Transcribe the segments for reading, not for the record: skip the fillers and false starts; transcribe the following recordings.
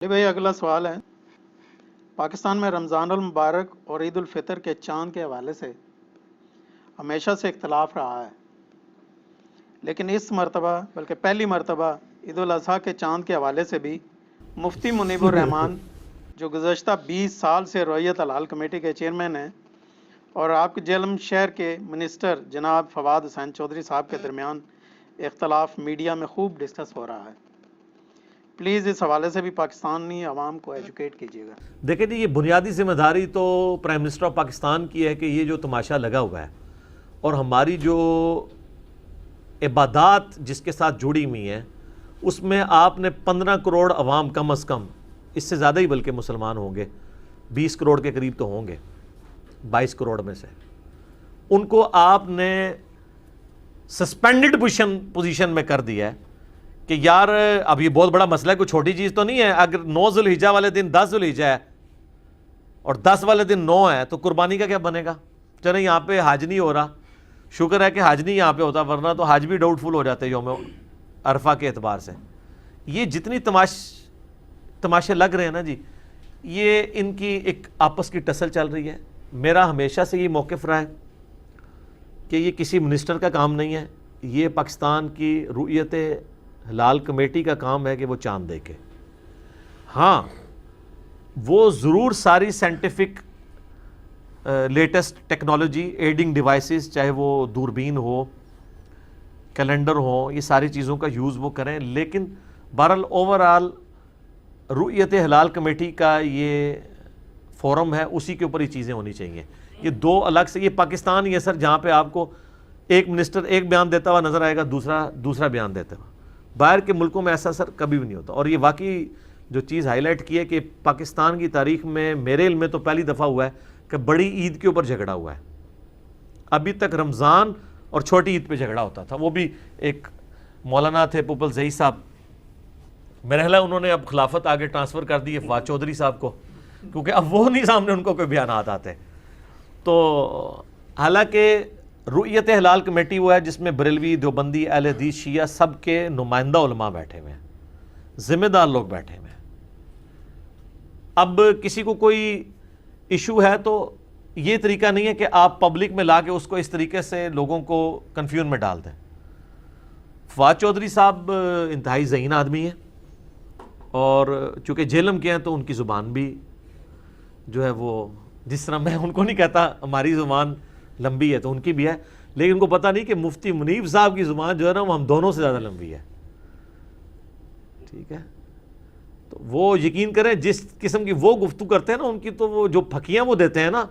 علی بھائی اگلا سوال ہے، پاکستان میں رمضان المبارک اور عید الفطر کے چاند کے حوالے سے ہمیشہ سے اختلاف رہا ہے، لیکن اس مرتبہ بلکہ پہلی مرتبہ عید الاضحیٰ کے چاند کے حوالے سے بھی مفتی منیب الرحمان جو گزشتہ 20 سال سے رویت الحال کمیٹی کے چیئرمین ہیں اور آپ کے جہلم شہر کے منسٹر جناب فواد حسین چودھری صاحب کے درمیان اختلاف میڈیا میں خوب ڈسکس ہو رہا ہے۔ پلیز اس حوالے سے بھی پاکستانی عوام کو ایجوکیٹ کیجیے گا۔ دیکھیں جی، یہ بنیادی ذمہ داری تو پرائم منسٹر آف پاکستان کی ہے کہ یہ جو تماشا لگا ہوا ہے اور ہماری جو عبادات جس کے ساتھ جڑی ہوئی ہیں اس میں آپ نے 15 کروڑ عوام کم از کم، اس سے زیادہ ہی بلکہ مسلمان ہوں گے، 20 کروڑ کے قریب تو ہوں گے 22 کروڑ میں سے، ان کو آپ نے سسپینڈڈ پوزیشن میں کر دیا ہے کہ یار اب یہ بہت بڑا مسئلہ ہے، کوئی چھوٹی چیز تو نہیں ہے۔ اگر 9 ذوالحجہ والے دن 10 ذوالحجہ ہے اور 10 والے دن 9 ہے تو قربانی کا کیا بنے گا؟ چلیں یہاں پہ حج نہیں ہو رہا، شکر ہے کہ حج نہیں یہاں پہ ہوتا، ورنہ تو حج بھی ڈاؤٹ فل ہو جاتے یوم عرفہ کے اعتبار سے۔ یہ جتنی تماشے لگ رہے ہیں نا جی، یہ ان کی ایک آپس کی ٹسل چل رہی ہے۔ میرا ہمیشہ سے یہ موقف رہا ہے کہ یہ کسی منسٹر کا کام نہیں ہے، یہ پاکستان کی رؤیت ہلال کمیٹی کا کام ہے کہ وہ چاند دیکھے۔ ہاں، وہ ضرور ساری scientific latest technology adding devices, چاہے وہ دوربین ہو، کیلنڈر ہو، یہ ساری چیزوں کا یوز وہ کریں، لیکن بہرحال اوورآل رؤیت ہلال کمیٹی کا یہ فورم ہے، اسی کے اوپر یہ چیزیں ہونی چاہیے۔ یہ دو الگ سے، یہ پاکستان ہی ہے سر جہاں پہ آپ کو ایک منسٹر ایک بیان دیتا ہوا نظر آئے گا، دوسرا بیان دیتا ہوا۔ باہر کے ملکوں میں ایسا سر کبھی بھی نہیں ہوتا۔ اور یہ واقعی جو چیز ہائی لائٹ کی ہے کہ پاکستان کی تاریخ میں میرے علم میں تو پہلی دفعہ ہوا ہے کہ بڑی عید کے اوپر جھگڑا ہوا ہے۔ ابھی تک رمضان اور چھوٹی عید پہ جھگڑا ہوتا تھا، وہ بھی ایک مولانا تھے پوپل زئی صاحب، میرا خیال ہے انہوں نے اب خلافت آگے ٹرانسفر کر دی ہے فواد چودھری صاحب کو، کیونکہ اب وہ نہیں سامنے ان کو کوئی بیانات آتے۔ تو حالانکہ رؤیت ہلال کمیٹی وہ ہے جس میں بریلوی، دیوبندی، اہل حدیث، شیعہ سب کے نمائندہ علماء بیٹھے ہوئے ہیں، ذمہ دار لوگ بیٹھے ہوئے ہیں۔ اب کسی کو کوئی ایشو ہے تو یہ طریقہ نہیں ہے کہ آپ پبلک میں لا کے اس کو اس طریقے سے لوگوں کو کنفیوژن میں ڈال دیں۔ فواد چودھری صاحب انتہائی ذہین آدمی ہیں اور چونکہ جہلم کے ہیں تو ان کی زبان بھی جو ہے وہ، جس طرح میں ان کو نہیں کہتا ہماری زبان لمبی ہے تو ان کی بھی ہے، لیکن ان کو پتہ نہیں کہ مفتی منیب صاحب کی زبان جو ہے نا وہ ہم دونوں سے زیادہ لمبی ہے، ٹھیک ہے؟ تو وہ یقین کریں جس قسم کی وہ گفتگو کرتے ہیں نا، ان کی تو وہ جو پھکیاں وہ دیتے ہیں نا،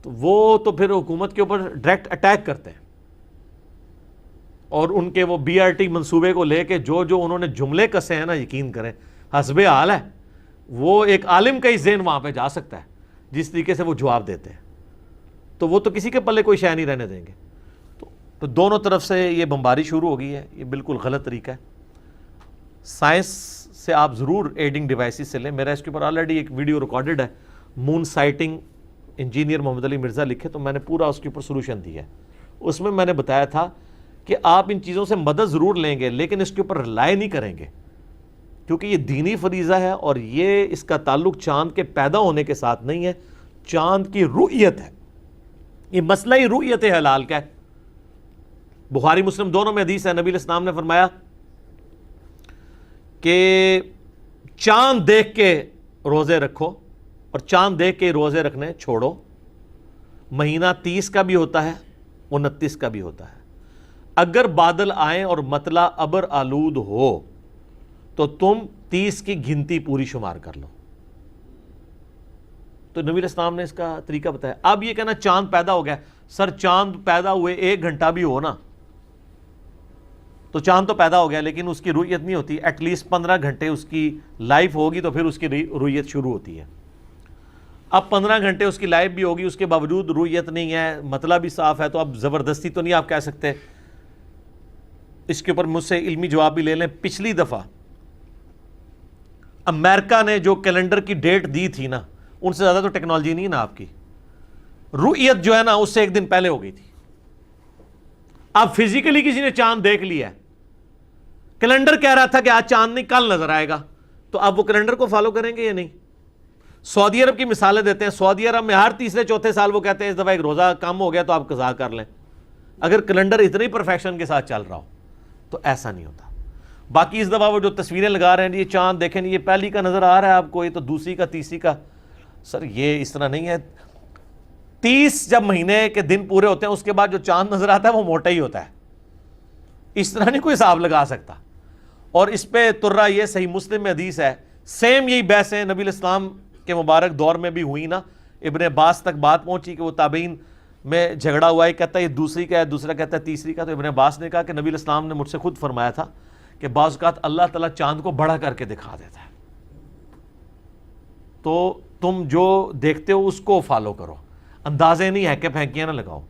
تو وہ تو پھر حکومت کے اوپر ڈائریکٹ اٹیک کرتے ہیں۔ اور ان کے وہ بی آر ٹی منصوبے کو لے کے جو انہوں نے جملے کسے ہیں نا، یقین کریں حسب حال ہے، وہ ایک عالم کا ہی ذہن وہاں پہ جا سکتا ہے جس طریقے سے وہ جواب دیتے ہیں، تو وہ تو کسی کے پلے کوئی شے نہیں رہنے دیں گے۔ تو دونوں طرف سے یہ بمباری شروع ہو گئی ہے، یہ بالکل غلط طریقہ ہے۔ سائنس سے آپ ضرور ایڈنگ ڈیوائسز سے لیں، میرا اس کے اوپر آلریڈی ایک ویڈیو ریکارڈڈ ہے، مون سائٹنگ، انجینئر محمد علی مرزا لکھے، تو میں نے پورا اس کے اوپر سولوشن دیا ہے۔ اس میں نے بتایا تھا کہ آپ ان چیزوں سے مدد ضرور لیں گے لیکن اس کے اوپر رلائے نہیں کریں گے، کیونکہ یہ دینی فریضہ ہے اور یہ اس کا تعلق چاند کے پیدا ہونے کے ساتھ نہیں ہے، چاند کی رؤیت ہے۔ یہ مسئلہ ہی رؤیت ہلال کا ہے۔ بخاری مسلم دونوں میں حدیث ہے، نبی علیہ السلام نے فرمایا کہ چاند دیکھ کے روزے رکھو اور چاند دیکھ کے روزے رکھنے چھوڑو۔ مہینہ 30 کا بھی ہوتا ہے، 29 کا بھی ہوتا ہے۔ اگر بادل آئیں اور مطلع ابر آلود ہو تو تم 30 کی گنتی پوری شمار کر لو۔ تو نبی علیہ السلام نے اس کا طریقہ بتایا۔ اب یہ کہنا چاند پیدا ہو گیا، سر چاند پیدا ہوئے 1 گھنٹہ بھی ہو نا تو چاند تو پیدا ہو گیا، لیکن اس کی رؤیت نہیں ہوتی، ایٹ لیسٹ 15 گھنٹے اس کی لائف ہوگی تو پھر اس کی رؤیت شروع ہوتی ہے۔ اب 15 گھنٹے اس کی لائف بھی ہوگی، اس کے باوجود رؤیت نہیں ہے، مطلب بھی صاف ہے، تو اب زبردستی تو نہیں آپ کہہ سکتے۔ اس کے اوپر مجھ سے علمی جواب بھی لے لیں۔ پچھلی دفعہ امریکہ نے جو کیلنڈر کی ڈیٹ دی تھی نا، ان سے زیادہ تو ٹیکنالوجی نہیں ہے نا آپ کی، رؤیت جو ہے نا اس سے 1 دن پہلے ہو گئی تھی۔ اب فزیکلی کسی نے چاند دیکھ لیا ہے، کیلنڈر کہہ رہا تھا کہ آج چاند نہیں کل نظر آئے گا، تو آپ وہ کیلنڈر کو فالو کریں گے یا نہیں؟ سعودی عرب کی مثالیں دیتے ہیں. سعودی عرب میں ہر تیسرے چوتھے سال وہ کہتے ہیں اس دفعہ ایک روزہ کم ہو گیا تو آپ قضا کر لیں. اگر کیلنڈر اتنی پرفیکشن کے ساتھ چل رہا ہو تو ایسا نہیں ہوتا. باقی اس دفعہ وہ جو تصویریں لگا رہے ہیں یہ چاند دیکھیں یہ پہلی کا نظر آ رہا ہے آپ کو, یہ تو دوسری کا تیسری کا. سر یہ اس طرح نہیں ہے. 30 جب مہینے کے دن پورے ہوتے ہیں اس کے بعد جو چاند نظر آتا ہے وہ موٹا ہی ہوتا ہے. اس طرح نہیں کوئی حساب لگا سکتا. اور اس پہ ترا یہ صحیح مسلم میں حدیث ہے, سیم یہی بحثیں نبی الاسلام کے مبارک دور میں بھی ہوئی نا. ابن عباس تک بات پہنچی کہ وہ تابعین میں جھگڑا ہوا ہے, کہتا ہے یہ دوسری کا ہے, دوسرا کہتا ہے تیسری کا. تو ابن عباس نے کہا کہ نبی الاسلام نے مجھ سے خود فرمایا تھا کہ بعض اوقات اللہ تعالیٰ چاند کو بڑا کر کے دکھا دیتا ہے, تو تم جو دیکھتے ہو اس کو فالو کرو, اندازے نہیں ہے کہ پھینکیاں نہ لگاؤ.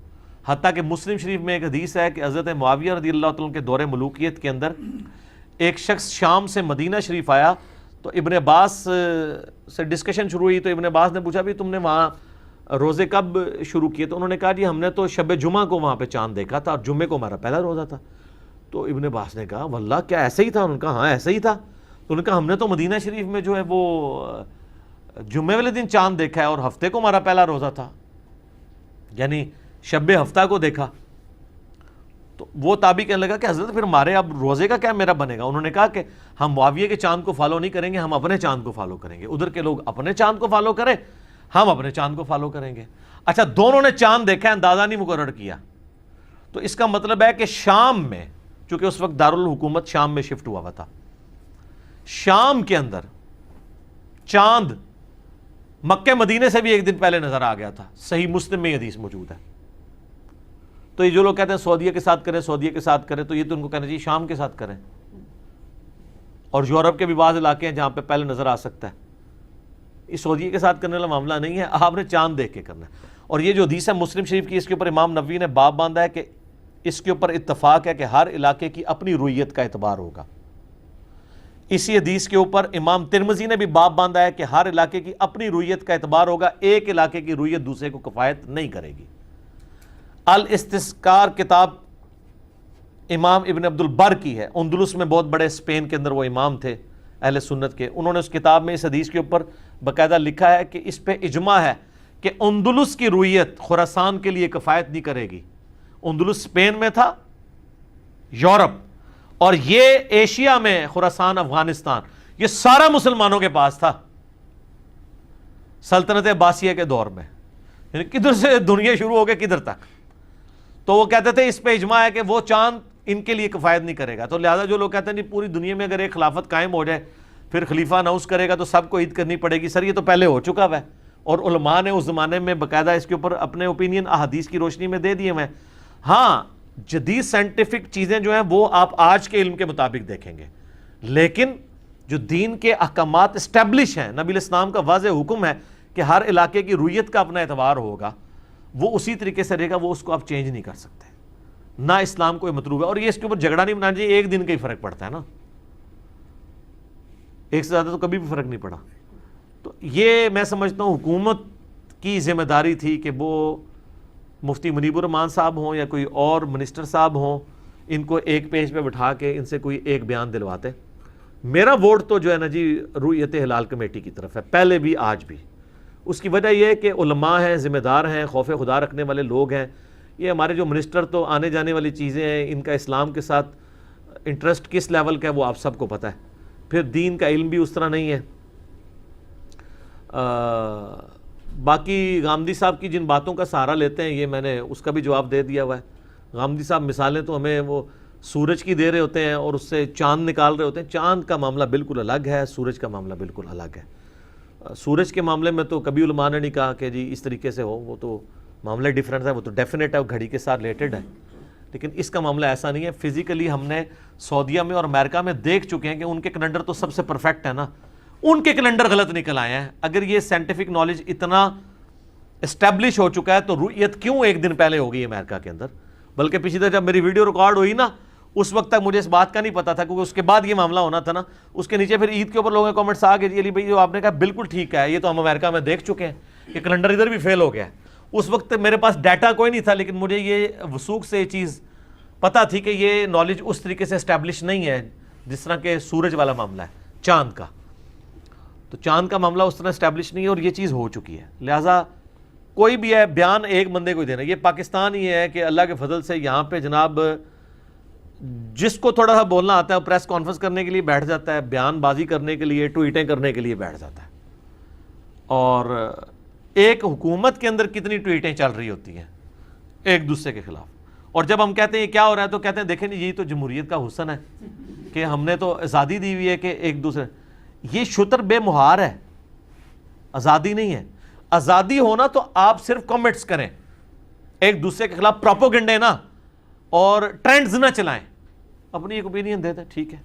حتیٰ کہ مسلم شریف میں ایک حدیث ہے کہ حضرت معاویہ رضی اللہ تعالیٰ کے دور ملوکیت کے اندر ایک شخص شام سے مدینہ شریف آیا, تو ابن عباس سے ڈسکشن شروع ہوئی. تو ابن عباس نے پوچھا بھی تم نے وہاں روزے کب شروع کیے؟ تو انہوں نے کہا جی ہم نے تو شب جمعہ کو وہاں پہ چاند دیکھا تھا اور جمعے کو ہمارا پہلا روزہ تھا. تو ابن عباس نے کہا واللہ کیا ایسے ہی تھا؟ انہوں نے کہا ہاں ایسے ہی تھا. تو انہوں نے کہا ہم نے تو مدینہ شریف میں جو ہے وہ جمعے والے دن چاند دیکھا ہے اور ہفتے کو ہمارا پہلا روزہ تھا, یعنی شب ہفتہ کو دیکھا. تو وہ تابعی کہنے لگا کہ حضرت پھر ہمارے اب روزے کا کیا میرا بنے گا؟ انہوں نے کہا کہ ہم معاویہ کے چاند کو فالو نہیں کریں گے, ہم اپنے چاند کو فالو کریں گے. ادھر کے لوگ اپنے چاند کو فالو کریں, ہم اپنے چاند کو فالو کریں گے. اچھا دونوں نے چاند دیکھا ہے, اندازہ نہیں مقرر کیا. تو اس کا مطلب ہے کہ شام میں, چونکہ اس وقت دارالحکومت شام میں شفٹ ہوا تھا, شام کے اندر چاند مکہ مدینے سے بھی ایک دن پہلے نظر آ گیا تھا. صحیح مسلم میں حدیث موجود ہے. تو یہ جو لوگ کہتے ہیں سعودیہ کے ساتھ کریں, سعودیہ کے ساتھ کریں, تو یہ تو ان کو کہنا چاہیے شام کے ساتھ کریں. اور یورپ کے بھی بعض علاقے ہیں جہاں پہ پہلے نظر آ سکتا ہے. یہ سعودیہ کے ساتھ کرنے والا معاملہ نہیں ہے, آپ نے چاند دیکھ کے کرنا ہے. اور یہ جو حدیث ہے مسلم شریف کی, اس کے اوپر امام نووی نے باب باندھا ہے کہ اس کے اوپر اتفاق ہے کہ ہر علاقے کی اپنی رویت کا اعتبار ہوگا. اسی حدیث کے اوپر امام ترمذی نے بھی باب باندھا ہے کہ ہر علاقے کی اپنی رویت کا اعتبار ہوگا, ایک علاقے کی رویت دوسرے کو کفایت نہیں کرے گی. الاستذکار کتاب امام ابن عبد البر کی ہے, اندلس میں بہت بڑے اسپین کے اندر وہ امام تھے اہل سنت کے. انہوں نے اس کتاب میں اس حدیث کے اوپر باقاعدہ لکھا ہے کہ اس پہ اجماع ہے کہ اندلس کی رویت خراسان کے لیے کفایت نہیں کرے گی. اندلس اسپین میں تھا, یورپ, اور یہ ایشیا میں خراسان افغانستان, یہ سارا مسلمانوں کے پاس تھا سلطنت عباسیہ کے دور میں. یعنی کدھر سے دنیا شروع ہو گئی کدھر تک. تو وہ کہتے تھے اس پہ اجماع ہے کہ وہ چاند ان کے لیے کفایت نہیں کرے گا. تو لہٰذا جو لوگ کہتے ہیں نہیں پوری دنیا میں اگر ایک خلافت قائم ہو جائے پھر خلیفہ اناؤنس کرے گا تو سب کو عید کرنی پڑے گی, سر یہ تو پہلے ہو چکا ہے. اور علماء نے اس زمانے میں باقاعدہ اس کے اوپر اپنے اوپینین احادیث کی روشنی میں دے دیے ہیں. ہاں جدید سائنٹیفک چیزیں جو ہیں وہ آپ آج کے علم کے مطابق دیکھیں گے, لیکن جو دین کے احکامات اسٹیبلش ہیں, نبی الاسلام کا واضح حکم ہے کہ ہر علاقے کی رویت کا اپنا اعتبار ہوگا, وہ اسی طریقے سے رہے گا, وہ اس کو آپ چینج نہیں کر سکتے. نہ اسلام کو یہ مطلوب ہے. اور یہ اس کے اوپر جھگڑا نہیں بنانا چاہیے, ایک دن کا ہی فرق پڑتا ہے نا, ایک سے زیادہ تو کبھی بھی فرق نہیں پڑا. تو یہ میں سمجھتا ہوں حکومت کی ذمہ داری تھی کہ وہ مفتی منیب الرحمان صاحب ہوں یا کوئی اور منسٹر صاحب ہوں, ان کو ایک پیج پہ بٹھا کے ان سے کوئی ایک بیان دلواتے. میرا ووٹ تو جو ہے نا جی رؤیت ہلال کمیٹی کی طرف ہے, پہلے بھی آج بھی. اس کی وجہ یہ ہے کہ علماء ہیں, ذمہ دار ہیں, خوف خدا رکھنے والے لوگ ہیں. یہ ہمارے جو منسٹر تو آنے جانے والی چیزیں ہیں, ان کا اسلام کے ساتھ انٹرسٹ کس لیول کا ہے وہ آپ سب کو پتہ ہے. پھر دین کا علم بھی اس طرح نہیں ہے. باقی غامدی صاحب کی جن باتوں کا سہارا لیتے ہیں یہ میں نے اس کا بھی جواب دے دیا ہوا ہے. غامدی صاحب مثالیں تو ہمیں وہ سورج کی دے رہے ہوتے ہیں اور اس سے چاند نکال رہے ہوتے ہیں. چاند کا معاملہ بالکل الگ ہے, سورج کا معاملہ بالکل الگ ہے. سورج کے معاملے میں تو کبھی علماء نے نہیں کہا کہ جی اس طریقے سے ہو, وہ تو معاملہ ڈیفرنٹ ہے, وہ تو ڈیفینیٹ ہے, وہ گھڑی کے ساتھ ریلیٹڈ ہے. لیکن اس کا معاملہ ایسا نہیں ہے. فزیکلی ہم نے سعودیہ میں اور امریکہ میں دیکھ چکے ہیں کہ ان کے کیلنڈر تو سب سے پرفیکٹ ہے نا, ان کے کیلنڈر غلط نکل آئے ہیں. اگر یہ سائنٹیفک نالج اتنا اسٹیبلش ہو چکا ہے تو رؤیت کیوں ایک دن پہلے ہو گئی امریکہ کے اندر؟ بلکہ پچھلی دفعہ جب میری ویڈیو ریکارڈ ہوئی نا اس وقت تک مجھے اس بات کا نہیں پتا تھا, کیونکہ اس کے بعد یہ معاملہ ہونا تھا نا. اس کے نیچے پھر عید کے اوپر لوگوں کے کامنٹس آ گئے جی علی بھائی جو آپ نے کہا بالکل ٹھیک ہے, یہ تو ہم امریکہ میں دیکھ چکے ہیں کہ کیلنڈر ادھر بھی فیل ہو گیا. اس وقت میرے پاس ڈیٹا کوئی نہیں تھا, لیکن مجھے یہ وثوق سے یہ چیز پتہ تھی کہ یہ نالج اس طریقے سے اسٹیبلش نہیں ہے جس طرح کہ سورج والا معاملہ ہے, چاند کا. تو چاند کا معاملہ اس طرح اسٹیبلش نہیں ہے اور یہ چیز ہو چکی ہے. لہٰذا کوئی بھی ہے بیان ایک بندے کو دینا, یہ پاکستان ہی ہے کہ اللہ کے فضل سے یہاں پہ جناب جس کو تھوڑا سا بولنا آتا ہے وہ پریس کانفرنس کرنے کے لیے بیٹھ جاتا ہے, بیان بازی کرنے کے لیے, ٹویٹیں کرنے کے لیے بیٹھ جاتا ہے. اور ایک حکومت کے اندر کتنی ٹویٹیں چل رہی ہوتی ہیں ایک دوسرے کے خلاف, اور جب ہم کہتے ہیں یہ کیا ہو رہا ہے تو کہتے ہیں دیکھیں نہیں یہی تو جمہوریت کا حسن ہے کہ ہم نے تو آزادی دی ہوئی ہے کہ ایک دوسرے. یہ شتر بے مہار ہے, آزادی نہیں ہے. آزادی ہونا تو آپ صرف کمنٹس کریں, ایک دوسرے کے خلاف پروپیگنڈے نہ اور ٹرینڈز نہ چلائیں, اپنی ایک اوپینین دیتے ٹھیک ہے,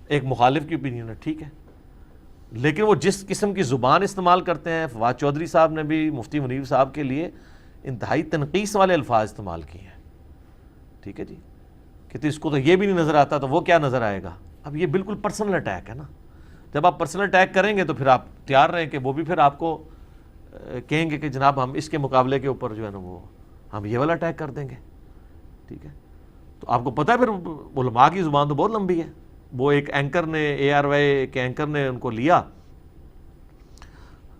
ایک مخالف کی اوپینین ہے ٹھیک ہے, لیکن وہ جس قسم کی زبان استعمال کرتے ہیں, فواد چودھری صاحب نے بھی مفتی منیر صاحب کے لیے انتہائی تنقیص والے الفاظ استعمال کیے ہیں. ٹھیک ہے جی, کہ تو اس کو تو یہ بھی نہیں نظر آتا تو وہ کیا نظر آئے گا. اب یہ بالکل پرسنل اٹیک ہے نا. جب آپ پرسنل اٹیک کریں گے تو پھر آپ تیار رہیں کہ وہ بھی پھر آپ کو کہیں گے کہ جناب ہم اس کے مقابلے کے اوپر جو ہے نا وہ ہم یہ والا اٹیک کر دیں گے. ٹھیک ہے, تو آپ کو پتہ ہے پھر علماء کی زبان تو بہت لمبی ہے. وہ ایک اینکر نے, ARY کے اینکر نے ان کو لیا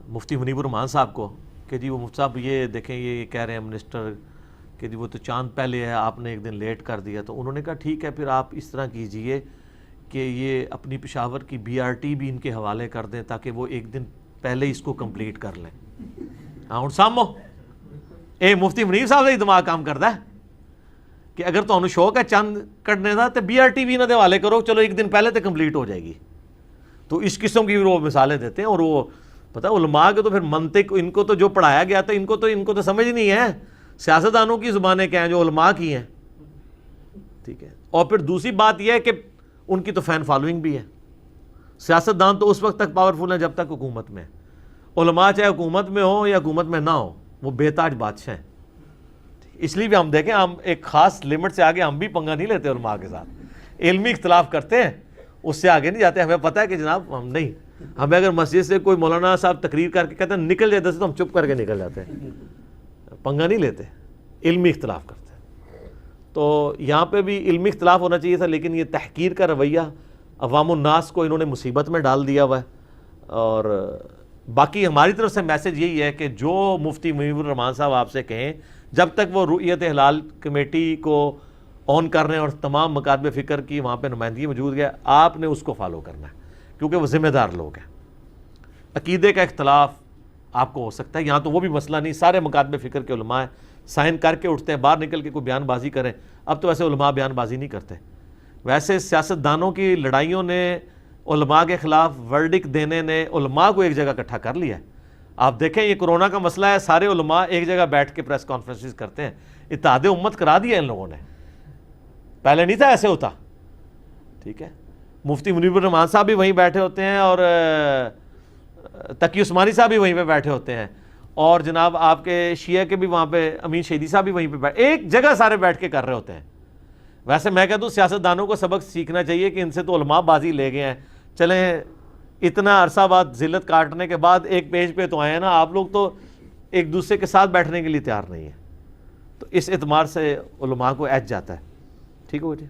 مفتی منیب الرحمان صاحب کو کہ جی وہ مفتی صاحب یہ دیکھیں یہ کہہ رہے ہیں منسٹر کہ جی وہ تو چاند پہلے ہے, آپ نے ایک دن لیٹ کر دیا. تو انہوں نے کہا ٹھیک ہے پھر آپ اس طرح کیجئے کہ یہ اپنی پشاور کی BRT بھی ان کے حوالے کر دیں تاکہ وہ ایک دن پہلے اس کو کمپلیٹ کر لیں. ہاں ہوں سامو اے مفتی منیر صاحب کا دماغ کام کرتا ہے کہ اگر تو شوق ہے چند کٹنے کا تو BRT بھی انہوں دے حوالے کرو, چلو ایک دن پہلے تو کمپلیٹ ہو جائے گی. تو اس قسم کی وہ مثالیں دیتے ہیں. اور وہ پتہ علماء کے تو پھر منطق ان کو تو جو پڑھایا گیا تھا ان کو تو سمجھ نہیں ہے. سیاستدانوں کی زبانیں کیا ہیں جو علماء کی ہیں. ٹھیک ہے, اور پھر دوسری بات یہ ہے کہ ان کی تو فین فالوئنگ بھی ہے. سیاستدان تو اس وقت تک پاورفل ہیں جب تک حکومت میں, علماء چاہے حکومت میں ہوں یا حکومت میں نہ ہوں وہ بے تاج بادشاہ ہیں. اس لیے بھی ہم دیکھیں ہم ایک خاص لمٹ سے آگے ہم بھی پنگا نہیں لیتے علماء کے ساتھ. علمی اختلاف کرتے ہیں اس سے آگے نہیں جاتے. ہمیں پتہ ہے کہ جناب ہم نہیں, ہمیں اگر مسجد سے کوئی مولانا صاحب تقریر کر کے کہتے ہیں نکل جائے تو ہم چپ کر کے نکل جاتے ہیں, پنگا نہیں لیتے, علمی اختلاف کرتے ہیں. تو یہاں پہ بھی علمی اختلاف ہونا چاہیے تھا, لیکن یہ تحقیر کا رویہ عوام الناس کو انہوں نے مصیبت میں ڈال دیا ہوا ہے. اور باقی ہماری طرف سے میسج یہی ہے کہ جو مفتی منیب الرحمان صاحب آپ سے کہیں جب تک وہ رؤیت ہلال کمیٹی کو آن کر رہے ہیں اور تمام مکاتب فکر کی وہاں پہ نمائندگی موجود ہے, آپ نے اس کو فالو کرنا ہے کیونکہ وہ ذمہ دار لوگ ہیں. عقیدے کا اختلاف آپ کو ہو سکتا ہے, یہاں تو وہ بھی مسئلہ نہیں, سارے مکاتب فکر کے علماء ہیں, سائن کر کے اٹھتے ہیں, باہر نکل کے کوئی بیان بازی کریں. اب تو ویسے علماء بیان بازی نہیں کرتے. ویسے سیاستدانوں کی لڑائیوں نے علماء کے خلاف ورڈکٹ دینے نے علماء کو ایک جگہ اکٹھا کر لیا ہے. آپ دیکھیں یہ کرونا کا مسئلہ ہے, سارے علماء ایک جگہ بیٹھ کے پریس کانفرنسز کرتے ہیں. اتحاد امت کرا دیا ان لوگوں نے, پہلے نہیں تھا ایسے ہوتا. ٹھیک ہے, مفتی منیب الرحمان صاحب بھی وہیں بیٹھے ہوتے ہیں اور تقی عثمانی صاحب بھی وہیں پہ بیٹھے ہوتے ہیں, اور جناب آپ کے شیعہ کے بھی وہاں پہ امین شہیدی صاحب بھی وہیں پہ ایک جگہ سارے بیٹھ کے کر رہے ہوتے ہیں. ویسے میں کہتا ہوں سیاستدانوں کو سبق سیکھنا چاہیے کہ ان سے تو علماء بازی لے گئے ہیں, چلیں اتنا عرصہ بعد ذلت کاٹنے کے بعد ایک پیج پہ تو آئے ہیں نا, آپ لوگ تو ایک دوسرے کے ساتھ بیٹھنے کے لیے تیار نہیں ہیں. تو اس اعتبار سے علماء کو ایج جاتا ہے. ٹھیک ہو جی.